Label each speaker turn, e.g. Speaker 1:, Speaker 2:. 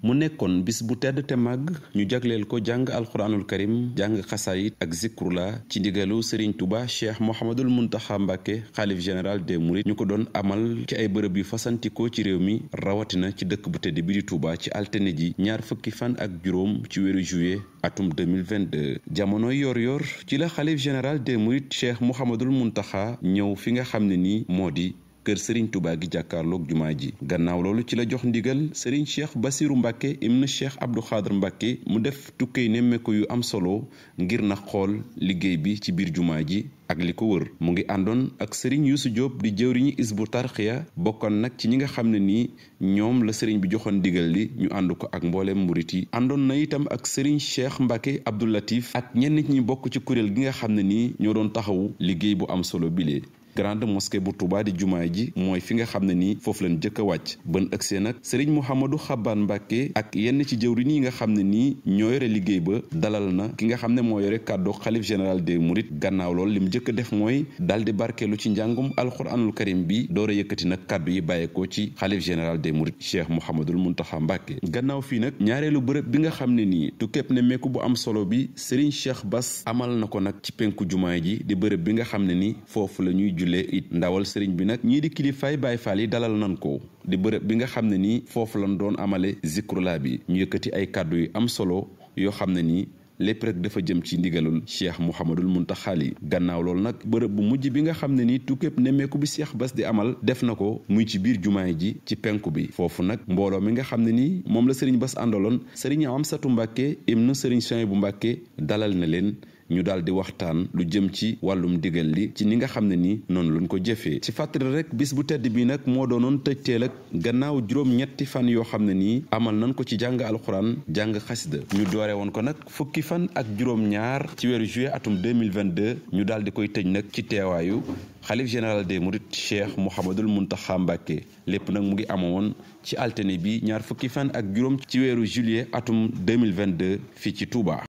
Speaker 1: mu nekkoon bis bu tedd te màgg ñu jagleel ko jàng alxuraanul karim jàng xasaayit ak zikrula ci ndigalu Serigne Touba Cheikh Mouhamadul Mountakha Mbacké xalif général des Mourides ñu ko doon amal ci ay bërëb yu fasantikoo ci réew mi rawatina ci dëkk bu tedd bi di Touba ci altine ji ñaar fukki fan ak juróom ci weeru juillet atum 2022 jamono yor ci la xalif général des Mourides Cheikh Mouhamadul Mountakha ñëw fi nga xam ne nii moo di kër Serigne Touba gi jàkkaarloog jumaa ji gannaaw loolu ci la jox ndigal Serigne Cheikh Bassirou Mbacké ibn Cheikh Abdou Khadr Mbacké mu def tukkey nemmeeku yu am solo ngir na xool liggéey bi ci biir jumaa ji ak li ko wër mu ngi àndoon ak Serigne Youssou Diop di jëwriñu Hizbut Tarqiyyah bokkoon nag ci ñi nga xam ne nii ñoom la Serigne bi joxoon ndigal li ñu ànd ko ak mbooleem murit yi àndoon na itam ak Serigne Cheikh Mbacké Abdou Latif ak ñenn ñi bokk ci kuréel gi nga xam ne nii ñoo doon taxawu liggéey bu am solo bile. grande mosquée bu Touba di jumaa ji mooy fi nga xam ne nii foofu lañ jëkk a wàcc bën ëgsee nag Serigne Mouhamadou Xabbaan Mbacké ak yenn ci jëwriñ yi nga xam ne nii ñoo yore liggéey ba dalal na ki nga xam ne moo yore kàddu xalif général des Mourides gannaaw loolu lim jëkk a def mooy daal di barkeelu ci njàngum alxuraanul karim bi door a yëkkati nag kàddu yi bàyyeekoo ci xalif général des Mourides Cheikh Mouhamadul Mountakha Mbacké gannaaw fii nag ñaareelu bërëb bi nga xam ne nii tukkeeb ne meeku bu am solo bi Serigne Cheikh Bass amal na ko nag ci penku jumaa ji di bërëb bi nga xam ne ni foofu la ñuy it ndawal sëriñ bi nag ñii di kilifaay Baay Faal yi dalal nan ko di bërëb bi nga xam ne nii foofu lañ doon amale zikrula bi ñu yëkkati ay kàddu yu am solo yoo xam ne nii lépp rek dafa jëm ci ndigalul Cheikh Mouhamadul Mountakha gannaaw loolu nag bërëb bu mujj bi nga xam ne nii tukkeeb nemmeeku bi Cheikh Bass di amal def na ko muy ci biir jumaay ji ci penku bi foofu nag mbooloo mi nga xam ne nii moom la sëriñ Bass àndaloon sëriñ Amsatu Mbacké ibnu sëriñ Souhaïbou Mbacké dalal na leen ñu daal di waxtaan lu jëm ci wàllum digal li ci ni nga xam ne ni noonu lañ ko jëfee ci fàttali rek bis bu tedd bi nag moo doonoon tëjteel ak gannaaw juróom-ñetti fan yoo xam ne nii amal nañ ko ci jàng alxuraan jàng xasida ñu doore woon ko nag fukki fan ak juróom-ñaar ci weeru juillet atum 2022 ñu daal di koy tëj nag ci teewaayu xalif général des Mourides Cheikh Mouhamadul Mountakha Mbacké lépp nag mu ngi amoon ci altine bi ñaar fukki fan ak juróom ci weeru juillet atum 2022 fii ci Touba.